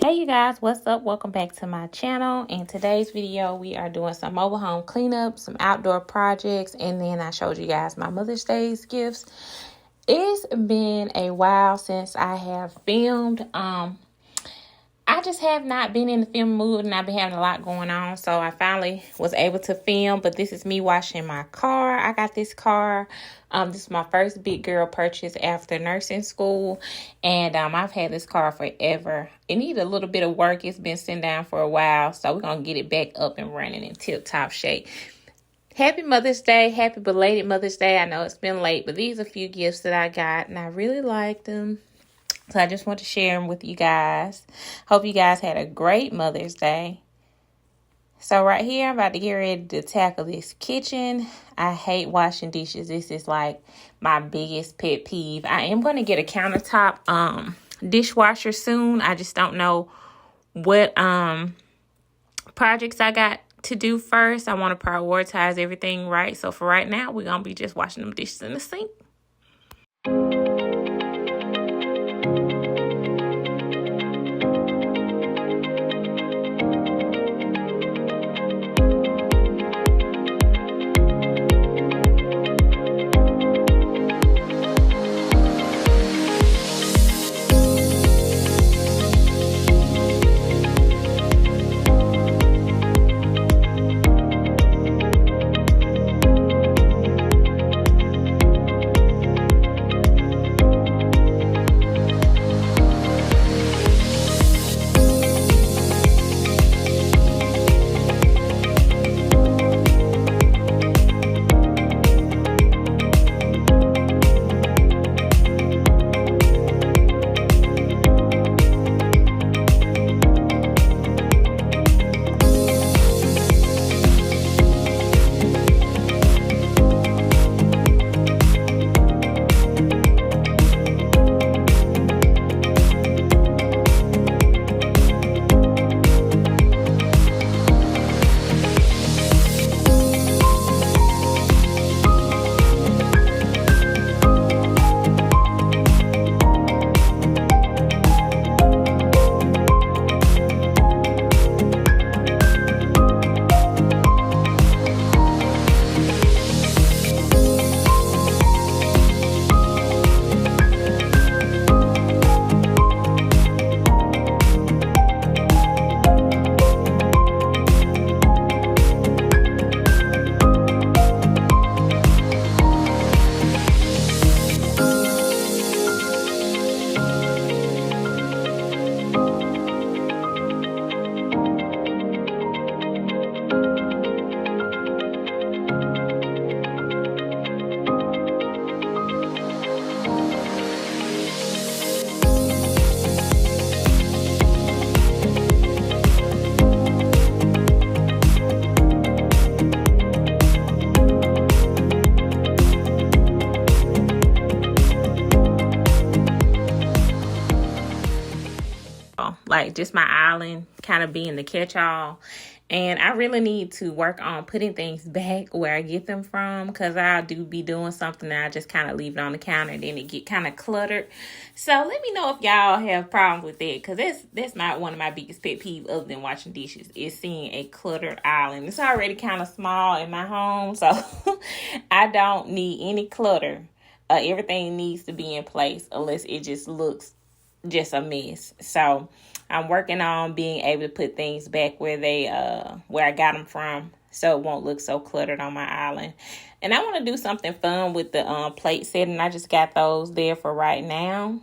Hey you guys, what's up? Welcome back to my channel. In today's video, we are doing some mobile home cleanup, some outdoor projects, and then I showed you guys my Mother's Day's gifts. It's been a while since I have filmed. I just have not been in the film mood, and I've been having a lot going on, so I finally was able to film. But this is me washing my car. I got this car. This is my first big girl purchase after nursing school, and I've had this car forever. It needed a little bit of work. It's been sitting down for a while, so we're gonna get it back up and running in tip-top shape. Happy Mother's Day. Happy belated Mother's Day. I know it's been late, but these are a few gifts that I got, and I really like them. So I just want to share them with you guys. Hope you guys had a great Mother's Day. So right here, I'm about to get ready to tackle this kitchen. I hate washing dishes. This is like my biggest pet peeve. I am going to get a countertop dishwasher soon. I just don't know what projects I got to do first. I want to prioritize everything right. So for right now, we're going to be just washing them dishes in the sink. Like just my island kind of being the catch-all. And I really need to work on putting things back where I get them from, because I do be doing something and I just kind of leave it on the counter and then it get kind of cluttered. So let me know if y'all have problems with that, because that's not one of my biggest pet peeves other than washing dishes, is seeing a cluttered island. It's already kind of small in my home, so I don't need any clutter. Everything needs to be in place unless it just looks just a mess. So I'm working on being able to put things back where I got them from, so it won't look so cluttered on my island. And I want to do something fun with the plate setting. I just got those there for right now.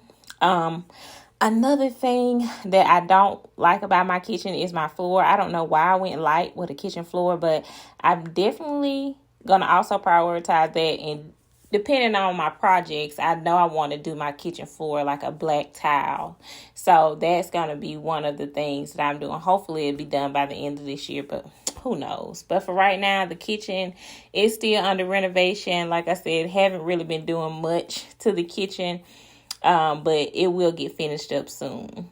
Another thing that I don't like about my kitchen is my floor. I don't know why I went light with the kitchen floor, but I'm definitely gonna also prioritize that. And depending on my projects, I know I want to do my kitchen floor like a black tile. So that's going to be one of the things that I'm doing. Hopefully it'll be done by the end of this year, but who knows? But for right now, the kitchen is still under renovation. Like I said, haven't really been doing much to the kitchen, but it will get finished up soon.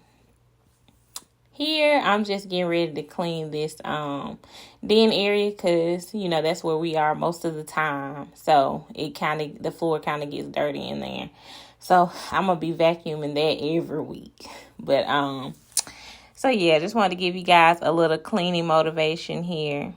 Here, I'm just getting ready to clean this den area, because, you know, that's where we are most of the time. So the floor kind of gets dirty in there. So I'm going to be vacuuming that every week. But So yeah, just wanted to give you guys a little cleaning motivation here.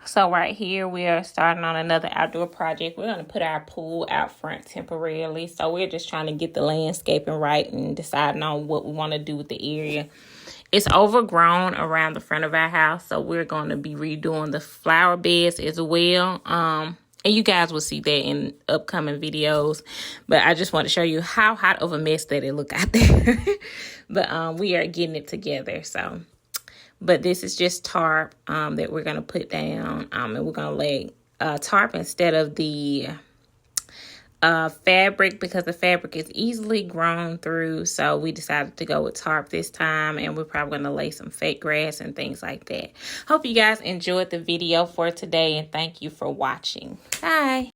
So right here, we are starting on another outdoor project. We're going to put our pool out front temporarily. So we're just trying to get the landscaping right and deciding on what we want to do with the area. It's overgrown around the front of our house. So we're going to be redoing the flower beds as well. And you guys will see that in upcoming videos. But I just want to show you how hot of a mess that it look out there. But we are getting it together. So... But this is just tarp that we're going to put down. And we're going to lay tarp instead of the fabric, because the fabric is easily grown through. So we decided to go with tarp this time. And we're probably going to lay some fake grass and things like that. Hope you guys enjoyed the video for today. And thank you for watching. Bye.